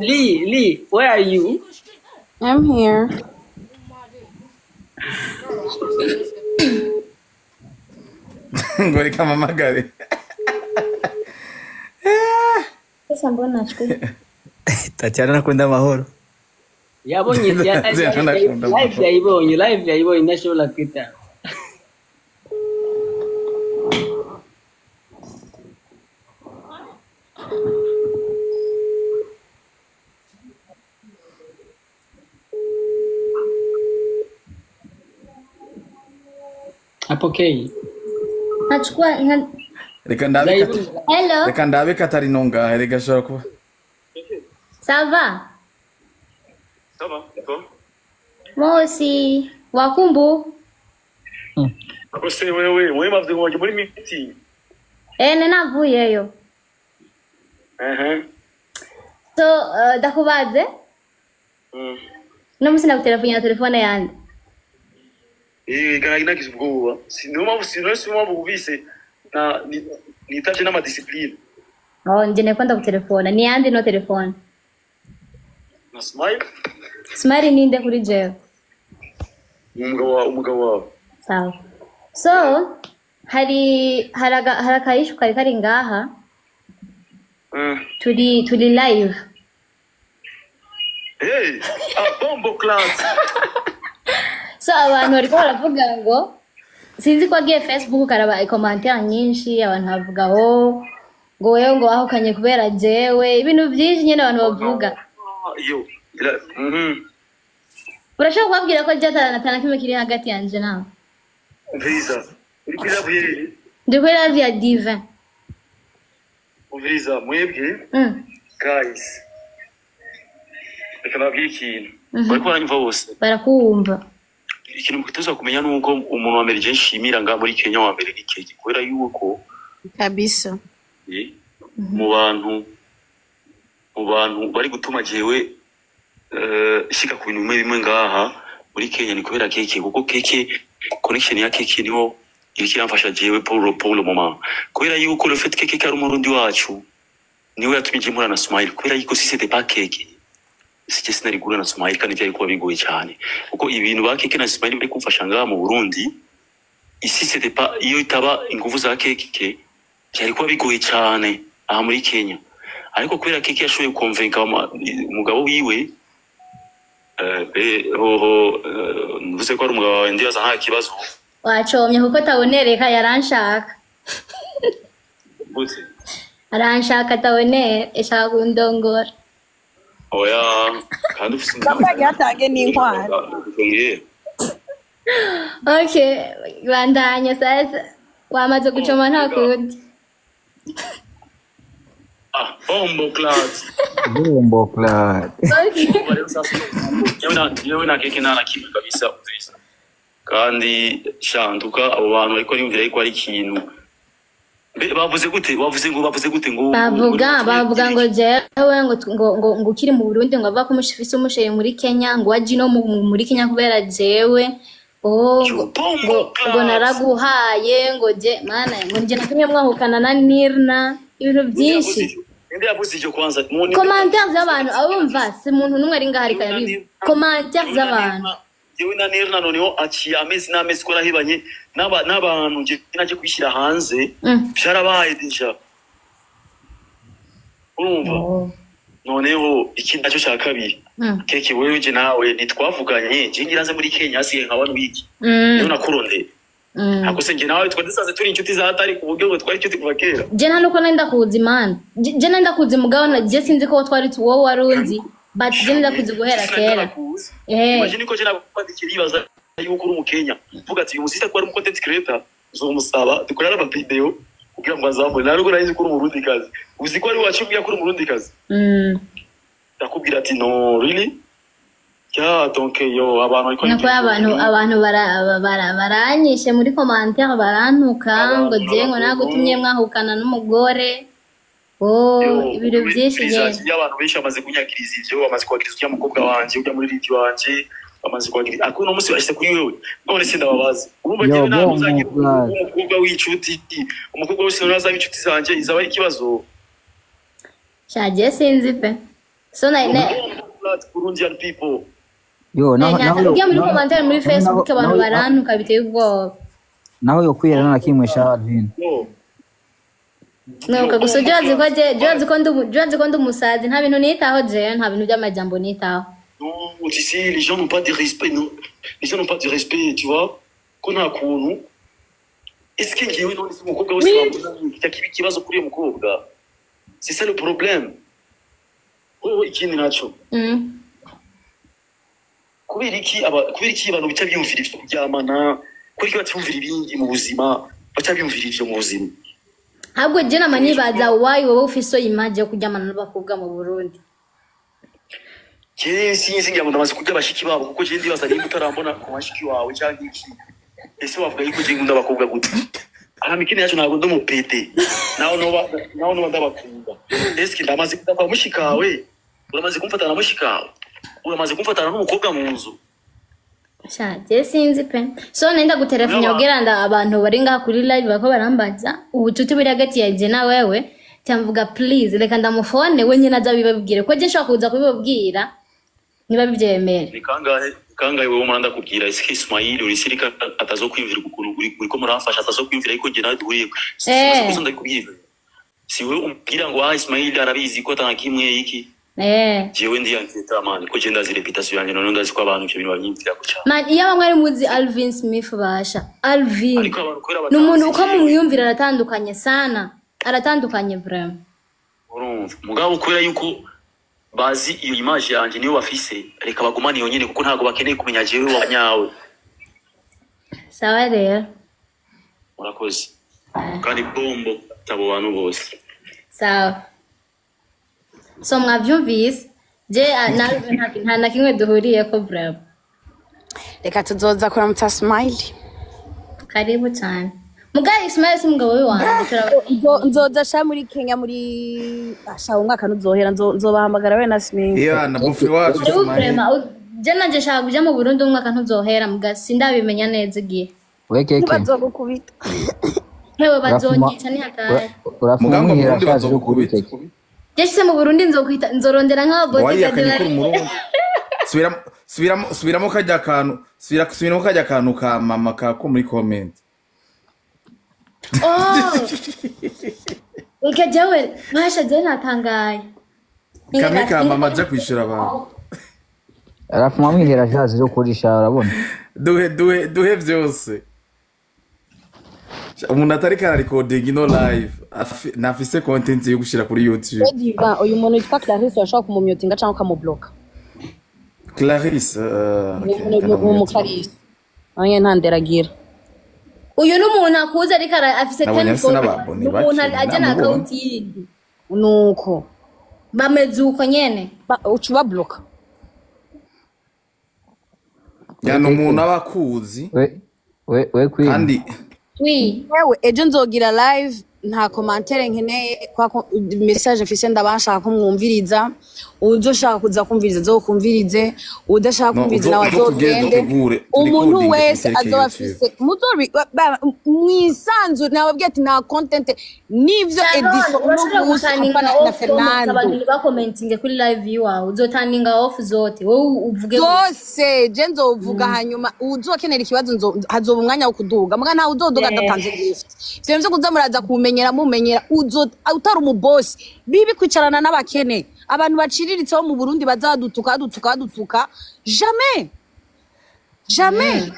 Lee, where are you? I'm here. Ngori kama magari. Tatiana nakunda mahoro. Yabonye live yayibonye ndashobora kwita. Apokei. Achukua Hello. Reka ndabe Katarina ngahe rega shora kuba. Ça va? Ça va, et toi? Moi aussi. Wakumbu? Ako se wewe mavde waje muri meeting. Ninavuyeyo. So, ndakubaze? No musina kutelefona telefone yandi. Kana kizubwoba. Sinoma buvise na nitaje na discipline. Nje nekwenda kutelefona. Ni yandi no telefone. Na Smile? Smile ninde kuri jewe? Umugabo. Sawa. So, harakayishu kari ngaha. Tuli live. Hey, a bombo class. So abantu bariko baravuga ngo sinzi ko agiye Facebook karaba commentaire nyinshi abantu bavuga ngo wewe ngo ahukanye kubera jewe ibintu byinshi nyene abantu bavuga. Yo. Urashaka kubabwira ko jyatarana kimwe kiri hagati yanje nawe. Visa. Urikira bwiri. Ndikwera via Divin. Visa mwebwe? Guys. Reka ikintu. Bariko baranyumva bose. Barakumva. Ikintu mukituza kumenya nuko umuntu wa mbere je nshimira nga muri Kenya wa mbere nikeke kubera yuko kabisa mu bantu bari gutuma jewe shika ku bintu bimwe ngaha muri Kenya ni kubera keke kuko keke connection ya keke niho ikiramfasha jewe pour le moment kubera yuko le fait keke kari umurundi wacu niwe yatumije murana Smile kubera yuko si c'était pas keke sije sinarigura na Smile kandi byari kuba bigoye cyane kuko ibintu bakeke na Smile bari kumfasha ngaha mu Burundi ici c'était pas iyo itaba ingufu za keke byari kuba bigoye cyane aha muri Kenya ariko kubera keke yashoboye kumvenga umugabo wiwe nvuze ko ari umugabo wawe ndibaza nta kibazo wacomye kuko tabonereka yaranshaka bute aranshaka tabonere eshaka kundongora oya kandi ufite Bambaye yatange n'inkwara. Okay, bandanya sasa wamaze gucoma nta kundi. Bombo class. Okay. Yewe na keke nana kimwe kabisa uzisa. Kandi shanduka abo bantu ariko yumvira yuko ari ikintu. Bavuze gute ngo bavuga ngo jewe ngo ukiri mu Burundi ngo ava kumushifisa umusheye muri Kenya ngo waji no muri Kenya kubera jewe ngo naraguhaye ngo je mana ngo nje nakumye mwahukana na Nirna ibintu byinshi. Ndi yavuze icyo kwanza commentaires z'abantu abumva si umuntu numwe ari ngahari kabibi commentaires z'abantu yewe na Nirna noneho aciye amezi n'amezi ko rahibanye n'abantu nje naje kwishyira hanze byarabaye deja urumva noneho iki nacyo cya kabiri keke wewe je nawe nitwavuganye nje ngiranze muri Kenya asiye nk'abantu biki yo nakuronde ako se nje nawe twadusaze turi inshuti za hatari ku buryo twari inshuti kuva kera je nta nuko nenda kuza imana je nenda kuza mugabo na je sinzi ko twari wowe warunzi but je nenda kuza guhera kera imagine ko je nakwandikira ibaza yuko uri mu Kenya vuga ati uyu musita ko ari mu content creator uzomusaba dukorana ama video kugira ngo azamure naruko nayizi ko uri mu Burundi kazi uzi ko ari waciye ko uri mu Burundi kazi ndakubwira ati no really donc yo abantu abantu baranyishe muri commentaire barantuka ngo je ngo nagutumye mwahukana n'umugore ibiro byinshi je abantu benshi amaze kunyakiriza ivyo amaze kwakiriza ujya mukobwa wanje ujya muri rigi wanje bamaze kwagira ako no musi bashyize kuri wewe none se ndababaza urumva Yo, jewe ntabwo bo, uzagira God. umukobwa w'inshuti umukobwa wese nazaba inshuti zanje izaba ari ikibazo shaje sinzi pe so na Burundian people Yo, ujya muri commentaire muri Facebook abantu barantuka biteye ubwoba naho yo kwira na kimwe sha Alvin. nuka gusa jazi ko ndi umusazi nta bintu nitaho je nta bintu by'amajambo nitaho. Non, tu sais, les gens n'ont pas de respect, non. Les gens n'ont pas de respect, tu vois. Qu'on a un est-ce qu'il y a une c'est ça le problème. Oh, il y a une kubera iki abantu bica byumvira ivyo kuryamana kubera iki batumvira ibindi mu buzima baca byumvira ivyo mu buzima ahubwo je namanibaza why wowe ufise image yo kuryamana n'abakobwa mu Burundi. sinzi ngira ngo ndamaze kurya bashiki babo kuko je ndibaza niba utarambona ku bashiki wawe cyangwa iki ese wavuga yuko je ngunda abakobwa gute mikini yacu ntabwo ndumupete naho no ndabakunda ese ndamaze kudafa mushikawe uramaze kumfatana mushikawe uramaze kumfatana n'umukobwa mu nzu je sinzi pe so nenda gutelefone yogeranda abantu bari ngaha kuri live bako barambaza ubucuti buri hagati yaje na wewe cyamvuga please reka ndamufone we nyine aza bibabwire ko je nshaka kuza kubibabwira niba bivyemera ni kangahe wewe umanda kubwira ese Ismail uri sirika atazokwimvira ukuru uri ko muramfasha atazokwimvira ariko je naduriye sikuzo ndakubwira si wewe umbwira ngo Ismail arabizi ko atanakimwe iki jewe ndi yankita man ko je ndazi reputation yanjye none ndazi ko abantu ibyo bintu banyimvira guca man iyo bamwe ari muzi Alvin Smith basha Alvin n'umuntu uko mumwiyumvira aratandukanye sana aratandukanye vraiment urumva mugabo kubera yuko bazi iyo image yanjye niyo bafise reka bagumane iyo nyene kuko ntago bakeneye kumenya jewe wanyawe sawa rero murakoze kandi bombo tabo bantu bose sawa so mwavyumvise je nta na kimwe duhuriye ko vraiment reka tuzoza kuramutsa Smile karibu cyane mugaye Ismail simugabo we wanjye nzoza sha muri Kenya muri asha umwaka nuzohera nzobahamagara we na Smile iyo na bufi wacu Ismail je nanje shaka kuja mu Burundi umwaka ntuzohera mugasi ndabimenya neza igihe Wekeke bazogukubita hewe bazonyica ni hatari mugambo mu Burundi bazogukubita Jeshise mu Burundi nzorondera nk'abo bodyguard subiramo kajya kantu subiramo kajya kantu ka mama ka ko muri comment ikajawe basha je natangaye kamwe ka mama aja kwishura abantu arafu mwamwihera jazi zo kurisha urabona duhe byose umuntu atari kana recording ino live nafise content yo gushira kuri YouTube uyu muntu yitwa Clarisse washaka kumumyotinga cyangwa kamublock Clarisse mu Clarisse anye ntanderagira uyu n'umuntu akuze ariko afise telephone umuntu ajya na account yindi nuko bamezuko nyene ucuba block yana umuntu abakuzi we kandi wewe ejo nzogira live nta commentaire nkeneye kwa message mfise ndabashaka kumwumviriza uzoshaka kuza kumviriza zo kumvirize udashaka kumviriza nawe azogende umuntu wese azobafise muzori mwisanzu nawe bwati na content nivyo edition na Fernando abantu ba commenting kuri live yawe uzotaninga off zote wowe uvuge zose je nzovuga hanyuma uzokenera ikibazo hazoba umwanya wo kuduga muga nta uzoduga ndatanze gift ivyo kuza muraza kumenyera mumenyera utari umuboss bibi kwicarana n'abakene abantu baciriritse bo mu Burundi bazadutuka jamais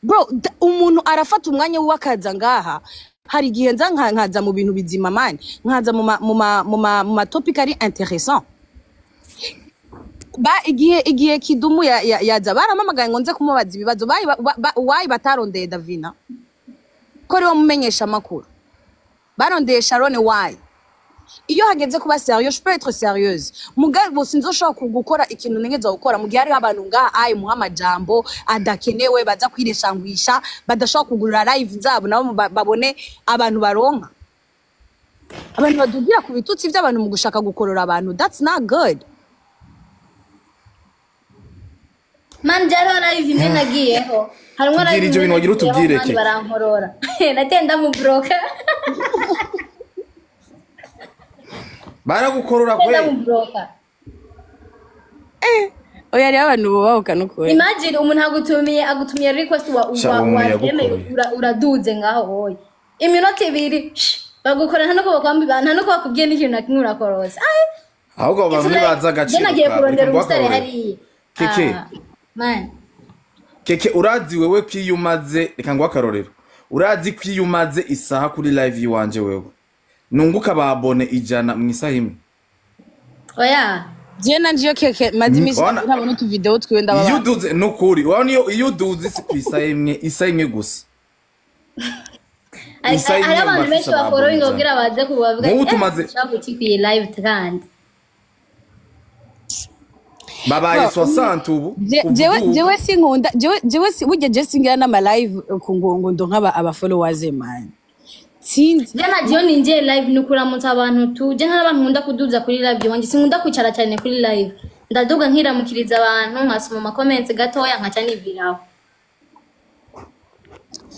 bro umuntu arafata umwanya w'akaza ngaha hari gihe nkaza mu bintu bizima mani nkaza mu topic ari intéressant ba igihe Kidumu yaza baramamagaye ngo nze kumubaza ibibazo wayi batarondeye Davina ko ari wo mumenyesha amakuru barondeye Sharon wayi iyo hageze kuba sérieux je peux être sérieuse mugabo sinzoshaka gukora ikintu nengeza gukora mu gihe ari abantu ngaha ayi muhamajambo adakenewe baza kwireshangwisha badashaka kugurira live zabo nabo babone abantu baronka abantu badugira ku bitutsi by'abantu mu gushaka gukorora abantu that's not good Man jaro live imwe nagiyeho. Harimo Tubwire live ibyo bintu wagira utubwire abandi ke. barankorora. Natenda mu broker. baragukorora Natenda kwe mu broker. oya rero abantu bubahuka no kuri Imagine umuntu agutumiye request Sha, umuntu uraduze ngaho oya. Iminota 2 bagukora nta nuko bakwambira nta nuko bakubwiye n'ikintu na kimwe urakoroza. ahubwo abantu baza agaciro nagiye kurondera kawe. umusore hariya. Keke. Man. Keke urazi wewe kwiyumaze reka ngo akarorero urazi kwiyumaze isaha kuri live yiwanje wewe nunguka babone 100 mu isaha imwe Oya. je nanje keke mazi imisi Wana- ntabona utu video twenda baba iyo uduze nukuri wabona iyo uduze si ku isaha imwe gusa Isaha imwe Hari abantu benshi bafise bafollowing ababona kugira baze kubavuga. Nk'ubu tumaze- Ushaka gukikwiye live kandi. babaye 60 ubu jewe sinkunda jewe burya je singira n'ama live ku ngongo ndo nk'aba aba followers man sinzi Jana jiyo ninjiye live nukuramutsa abantu tu. Je nta abantu nkunda kuduza kuri live wanje. Sinkunda kwicara cyane kuri live. Ndaduga nkiramukiriza abantu nkasoma ama comments gatoya nkaca niviraho.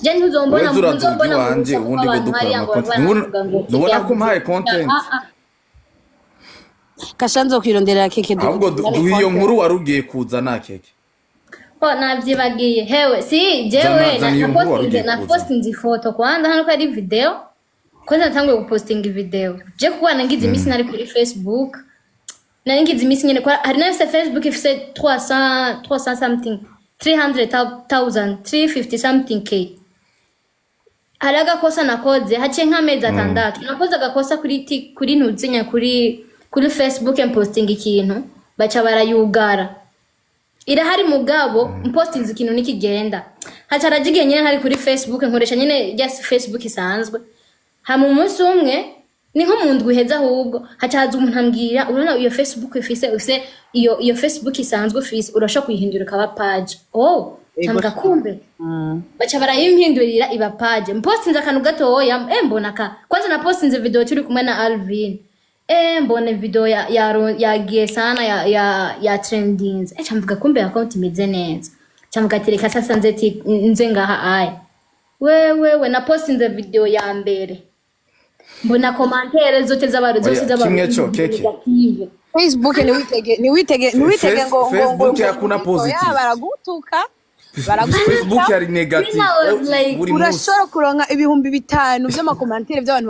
Je ntuzombona Wewe uraduga iwanje ubundi ngo dukora content nubona ko mpaye content kashanzo kwirondera keke ahubwo duha iyo nkuru warugiye kuzana keke Oh, navyibagiye. Hewe, si, jewe, na postinze ifoto kwanza hano ko ari video. Kwanza natanguye gupostinga video. Je kuba nangize imisi nari kuri Facebook. Nangize imisi nyene kwa hari na Facebook ifise 300 something 300,000 350 something k. Haraga kosa nakoze haciye nk'amezi atandatu. Nakoze agakosa kuri ntuzinya kuri Facebook posting ikintu baca barayugara. Irahari mugabo mpostinze ikintu nikigenda hacara jigiye nyene hari kuri Facebook nkoresha nyene just Facebook isanzwe ha mu munsi umwe ni nko mu ndwi heza ahubwo hacaza umuntu ambwira urabona iyo Facebook ifise iyo Facebook isanzwe ifise urasha kuyihindura kaba page cyangwa kumbe baca barayimpindurira iba page mpostinze akantu gatoya mbona ka kwanza na postinze video turi kumwe na Alvin mbone video yagiye sana ya trendings chamvuga kumbe account imeze neza chamvuga tereka sasa nze ngaha ai wewe na postinze video ya mbere mbona commentaire zote z'abantu zose z'abantu kimwe cyo keke Facebook ni witege ngo Facebook yakuna positive baragutuka Facebook yari negative Like, urashobora kuronka ibihumbi 5 by'amakomantere by'abantu